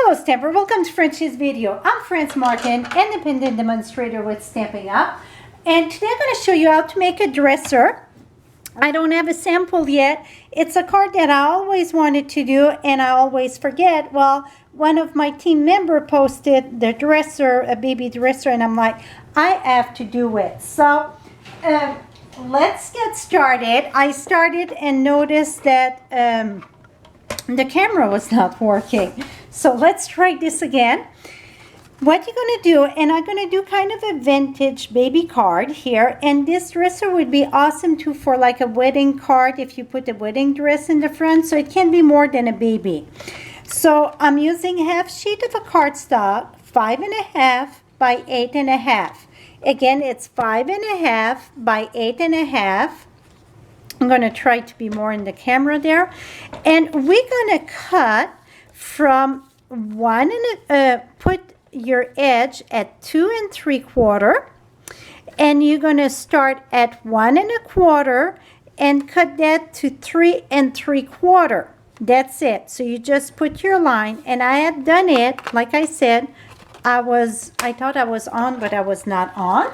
Hello Stamper, welcome to Frenchie's video. I'm France Martin, independent demonstrator with Stampin' Up. And today I'm going to show you how to make a dresser. I don't have a sample yet. It's a card that I always wanted to do and I always forget. Well, one of my team member posted the dresser, a baby dresser, and I'm like, I have to do it. So let's get started. I started and noticed that the camera was not working. So let's try this again. What you're going to do, and I'm going to do kind of a vintage baby card here, and this dresser would be awesome too for like a wedding card if you put a wedding dress in the front, so it can be more than a baby. So I'm using half sheet of a cardstock, 5.5 by 8.5. Again, it's 5.5 by 8.5. I'm going to try to be more in the camera there. And we're going to cut from put your edge at 2 3/4. And you're going to start at 1 1/4 and cut that to 3 3/4. That's it. So you just put your line. And I had done it, like I said, I thought I was on, but I was not on.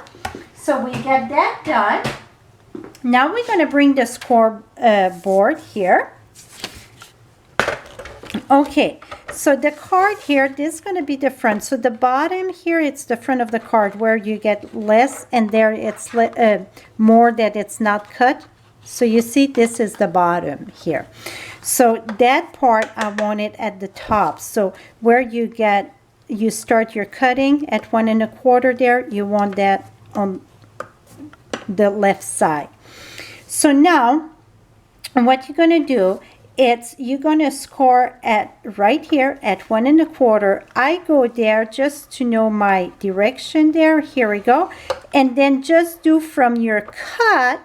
So we got that done. Now we're going to bring the score board here. Okay, so the card here, this is going to be the front. So the bottom here, it's the front of the card where you get less, and there it's more that it's not cut. So you see, this is the bottom here. So that part, I want it at the top. So where you start your cutting at 1 1/4 there, you want that on the left side. So now, what you're going to do, you're going to score at right here at 1 1/4. I go there just to know my direction there. Here we go. And then just do from your cut,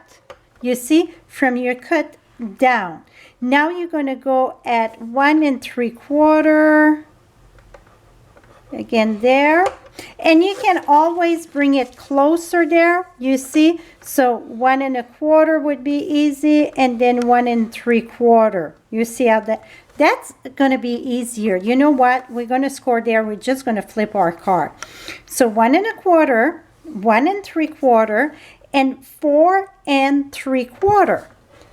you see, from your cut down. Now you're going to go at 1 3/4. Again there. And you can always bring it closer there, you see. So 1 1/4 would be easy, and then 1 3/4. You see how that's going to be easier. You know what? We're going to score there. We're just going to flip our card. So 1 1/4, 1 3/4, and 4 3/4.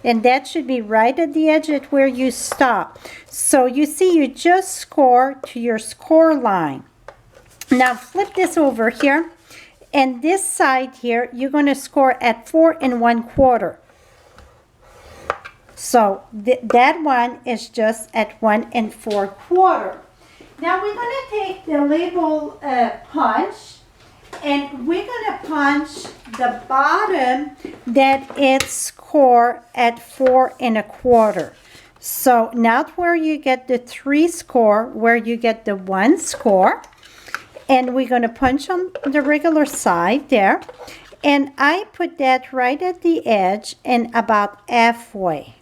And that should be right at the edge at where you stop. So you see, you just score to your score line. Now flip this over here, and this side here, you're going to score at 4 1/4. So that one is just at 1 4/4. Now we're going to take the label punch, and we're going to punch the bottom that it's score at 4 1/4. So not where you get the 3 score, where you get the 1 score. And we're going to punch on the regular side there. And I put that right at the edge and about halfway.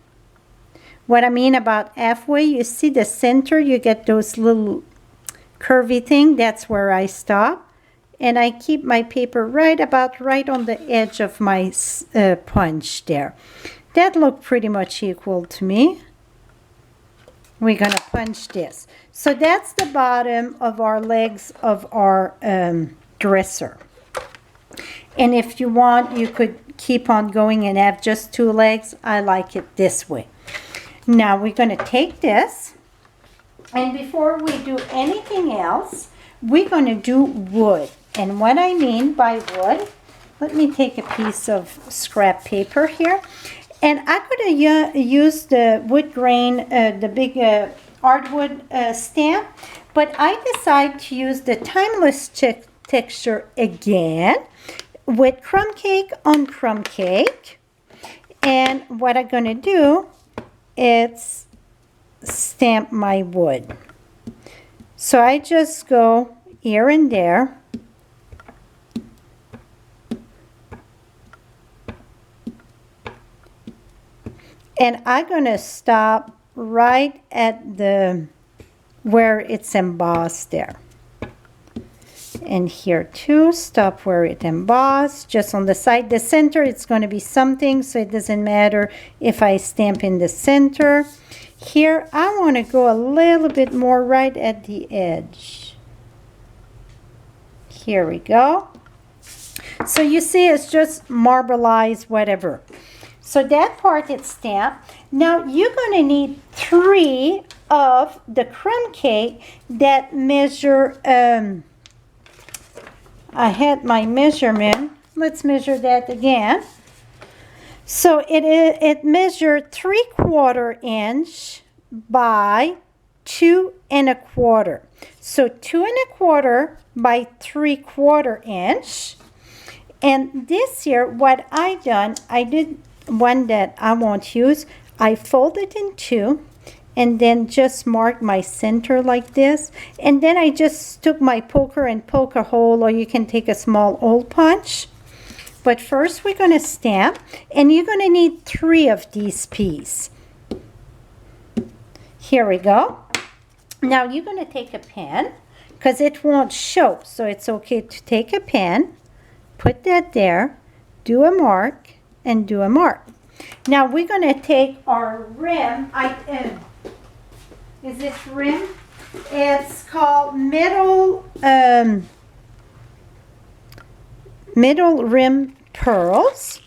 What I mean about halfway, you see the center, you get those little curvy thing. That's where I stop. And I keep my paper right on the edge of my punch there. That looked pretty much equal to me. We're going to punch this. So that's the bottom of our legs of our dresser. And if you want, you could keep on going and have just 2 legs. I like it this way. Now we're going to take this. And before we do anything else, we're going to do wood. And what I mean by wood, let me take a piece of scrap paper here. And I could have used the wood grain, the big hardwood stamp, but I decided to use the timeless texture again with crumb cake on crumb cake. And what I'm going to do is stamp my wood. So I just go here and there. And I'm going to stop right at where it's embossed there. And here too, stop where it embossed, just on the side. The center, it's going to be something, so it doesn't matter if I stamp in the center. Here, I want to go a little bit more right at the edge. Here we go. So you see, it's just marbleized, whatever. So that part is stamped. Now you're going to need 3 of the crumb cake that measure, I had my measurement. Let's measure that again. So it measured 3/4 inch by 2 1/4. So 2 1/4 by 3/4 inch. And this here, what I done, I did one that I won't use. I folded in 2 and then just mark my center like this. And then I just took my poker and poke a hole, or you can take a small hole punch. But first we're going to stamp, and you're going to need 3 of these pieces. Here we go. Now you're going to take a pen, because it won't show, so it's okay to take a pen, put that there, do a mark, and do a mark. Now we're going to take our rim. Is this rim? It's called middle rim pearls.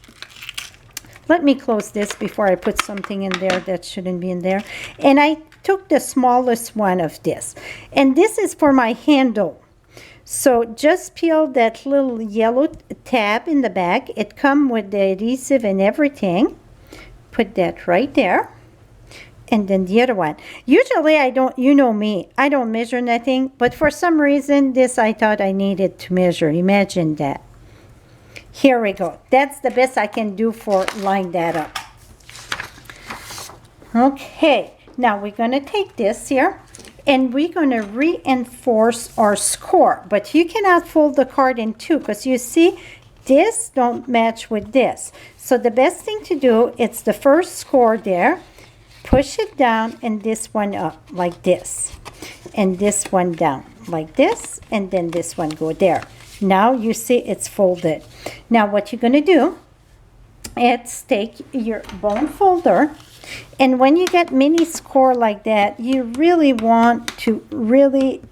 Let me close this before I put something in there that shouldn't be in there. And I took the smallest one of this. And this is for my handle. So just peel that little yellow tab in the back. It comes with the adhesive and everything. Put that right there. And then the other one. Usually I don't, you know me, I don't measure nothing. But for some reason, this I thought I needed to measure. Imagine that. Here we go. That's the best I can do for line that up. Okay, now we're going to take this here and we're going to reinforce our score. But you cannot fold the card in 2 because you see this don't match with this. So the best thing to do, it's the first score there. Push it down and this one up like this. And this one down like this. And then this one go there. Now you see it's folded. Now what you're going to do, it's take your bone folder, and when you get mini score like that, you really want to really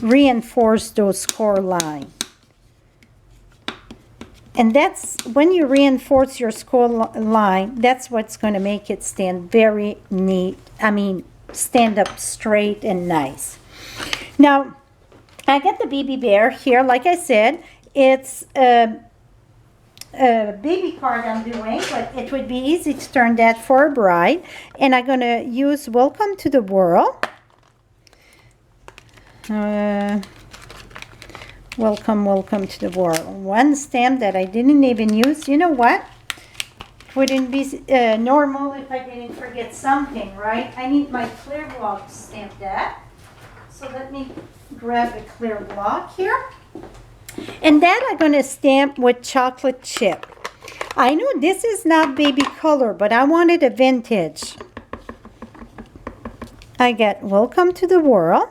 reinforce those score lines. And that's when you reinforce your score line, that's what's going to make it stand very neat. I mean, stand up straight and nice. Now, I got the baby bear here. Like I said, it's a baby card I'm doing, but it would be easy to turn that for a bride. And I'm going to use Welcome to the World. Welcome to the world. One stamp that I didn't even use. You know what? It wouldn't be normal if I didn't forget something, right? I need my clear block to stamp that. So let me grab a clear block here. And then I'm going to stamp with chocolate chip. I know this is not baby color, but I wanted a vintage. I got Welcome to the World.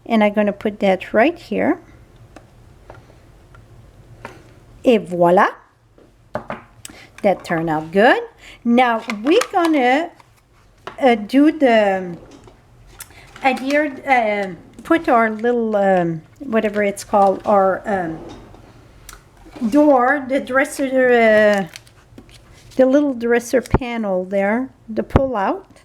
And I'm going to put that right here. Et voila. That turned out good. Now we're going to do the adhered, put our little, whatever it's called, our door, the dresser, the little dresser panel there, the pull out.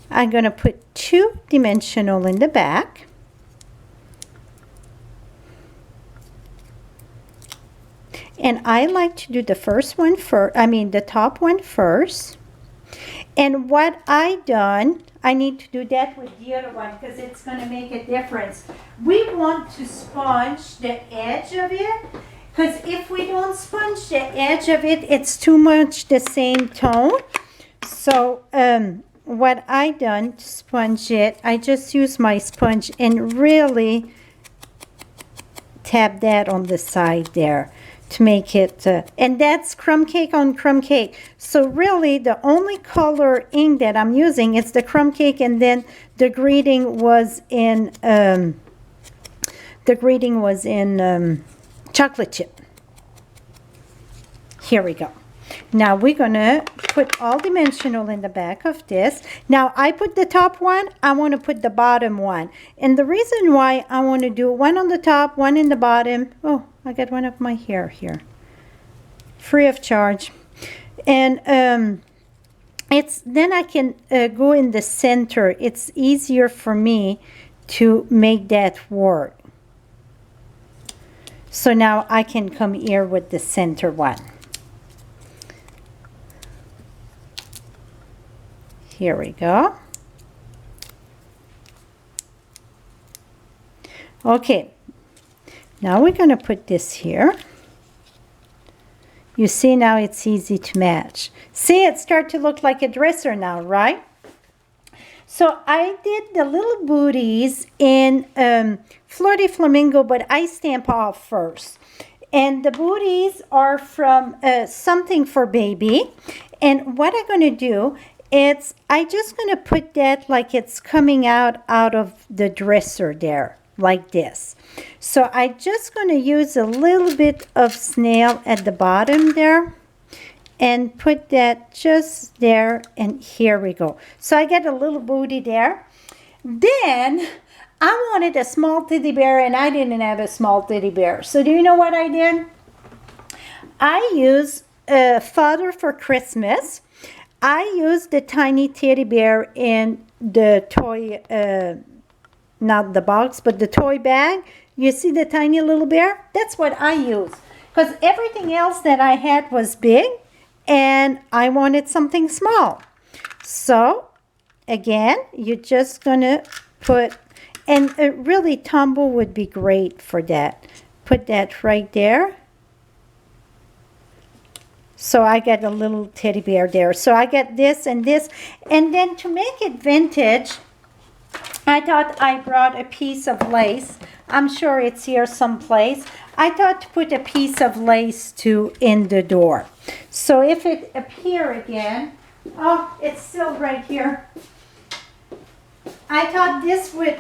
I'm going to put 2-dimensional in the back. And I like to do the first one first, the top one first. And what I done, I need to do that with the other one because it's going to make a difference. We want to sponge the edge of it, because if we don't sponge the edge of it, it's too much the same tone. So what I done to sponge it, I just use my sponge and really tap that on the side there to make it, and that's crumb cake on crumb cake. So really the only color ink that I'm using is the crumb cake, and then the greeting was in chocolate chip. Here we go. Now we're gonna put all dimensional in the back of this. Now I put the top one, I want to put the bottom one. And the reason why I want to do one on the top, one in the bottom. Oh, I got one of my hair here. Free of charge. And it's then I can go in the center. It's easier for me to make that work. So now I can come here with the center one. Here we go. Okay, now we're going to put this here. You see now it's easy to match. See, it starts to look like a dresser now, right? So I did the little booties in Flirty Flamingo, but I stamp off first. And the booties are from Something for Baby. And what I'm going to do, I just going to put that like it's coming out of the dresser there, like this. So I just going to use a little bit of snail at the bottom there and put that just there, and here we go. So I get a little booty there. Then I wanted a small teddy bear and I didn't have a small teddy bear. So do you know what I did? I used Father for Christmas. I used the tiny teddy bear in the toy, not the box, but the toy bag. You see the tiny little bear? That's what I use. Because everything else that I had was big and I wanted something small. So, again, you're just going to put, and really Tombow would be great for that. Put that right there. So I got a little teddy bear there. So I got this and this. And then to make it vintage, I thought I brought a piece of lace. I'm sure it's here someplace. I thought to put a piece of lace too in the door. So if it appear again, oh, it's still right here. I thought this would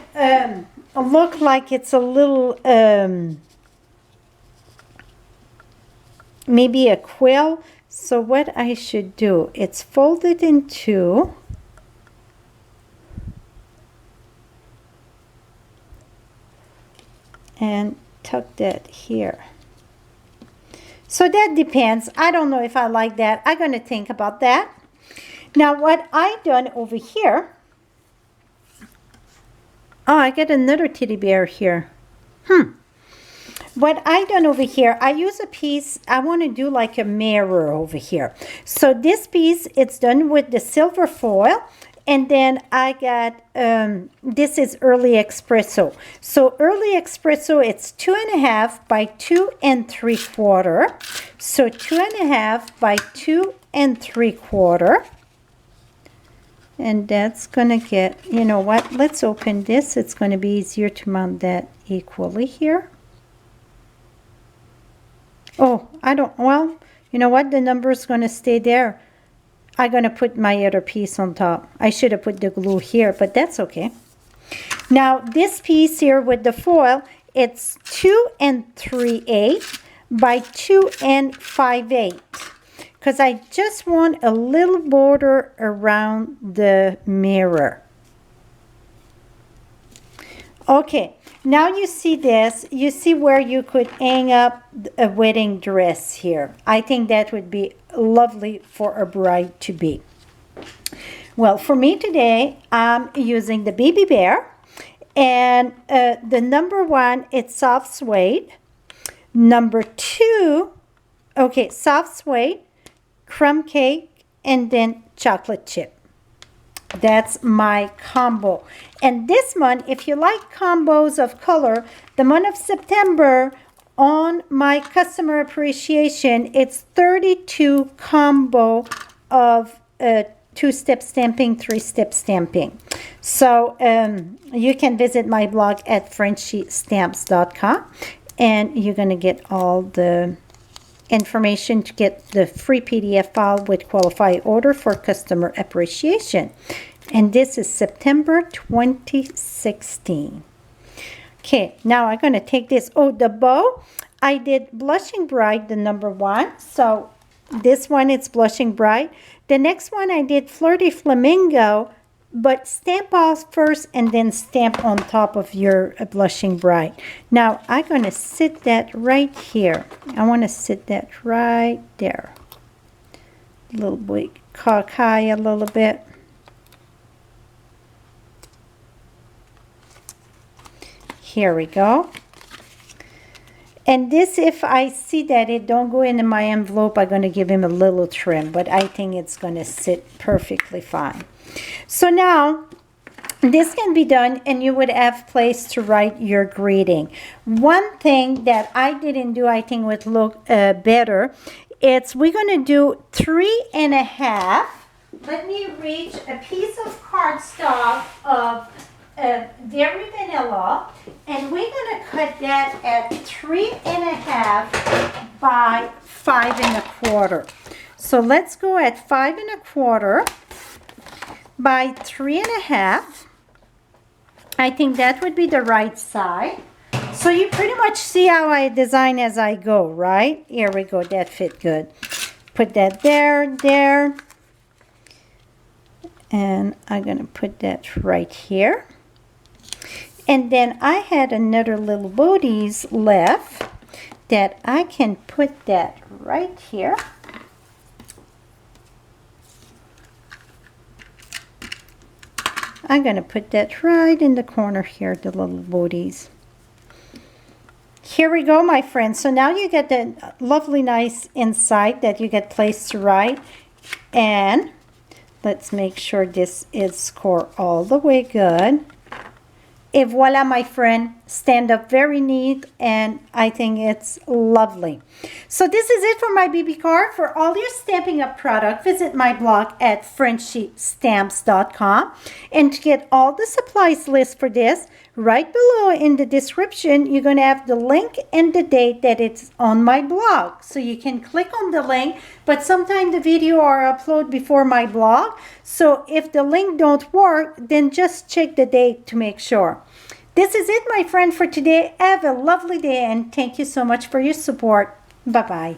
look like it's a little, maybe a quill. So what I should do, it's folded in two. And tuck that here. So that depends. I don't know if I like that. I'm going to think about that. Now what I've done over here. Oh, I got another teddy bear here. What I done over here, I use a piece, I want to do like a mirror over here. So this piece, it's done with the silver foil. And then I got, this is Early Espresso. So Early Espresso, it's 2.5 by 2 3/4. So 2.5 by 2 3/4. And that's going to get, you know what, let's open this. It's going to be easier to mount that equally here. Oh, I don't, well, you know what, the number is going to stay there. I'm going to put my other piece on top. I should have put the glue here, but that's okay. Now, this piece here with the foil, it's 2 3/8 by 2 5/8. Because I just want a little border around the mirror. Okay, now you see this. You see where you could hang up a wedding dress here. I think that would be lovely for a bride to be. Well, for me today, I'm using the baby bear. And the number 1, it's soft suede. Number 2, okay, soft suede, crumb cake, and then chocolate chip. That's my combo. And this month, if you like combos of color, the month of September, on my customer appreciation, it's 32 combo of 2-step stamping, 3-step stamping. So you can visit my blog at FrenchieStamps.com, and you're going to get all the information to get the free PDF file with qualified order for customer appreciation. And this is September 2016. Okay, now I'm going to take this. Oh, the bow, I did Blushing Bride, the number 1. So This one it's Blushing Bright. The next one I did Flirty Flamingo, but stamp off first and then stamp on top of your Blushing Bright. Now I'm going to sit that right here. I want to sit that right there. A little bit, cock high a little bit. Here we go. And this, if I see that it don't go into my envelope, I'm going to give him a little trim, but I think it's going to sit perfectly fine. So now this can be done and you would have place to write your greeting. One thing that I didn't do, I think would look better, it's we're going to do 3.5. Let me reach a piece of cardstock of Dairy Vanilla, and we're going to cut that at 3.5 by 5.25. So let's go at 5.25 by 3.5. I think that would be the right side. So you pretty much see how I design as I go, right? Here we go, that fit good. Put that there, there. And I'm going to put that right here. And then I had another little Booties left that I can put that right here. I'm going to put that right in the corner here, the little Booties. Here we go, my friends. So now you get the lovely, nice inside that you get placed to write. And let's make sure this is scored all the way good. Et voila, my friend, stand up very neat, and I think it's lovely. So this is it for my BB card. For all your Stampin' Up! Product, visit my blog at FrenchieStamps.com. And to get all the supplies list for this, right below in the description, you're going to have the link and the date that it's on my blog. So you can click on the link, but sometimes the video are uploaded before my blog. So if the link don't work, then just check the date to make sure. This is it, my friend, for today. Have a lovely day, and thank you so much for your support. Bye-bye.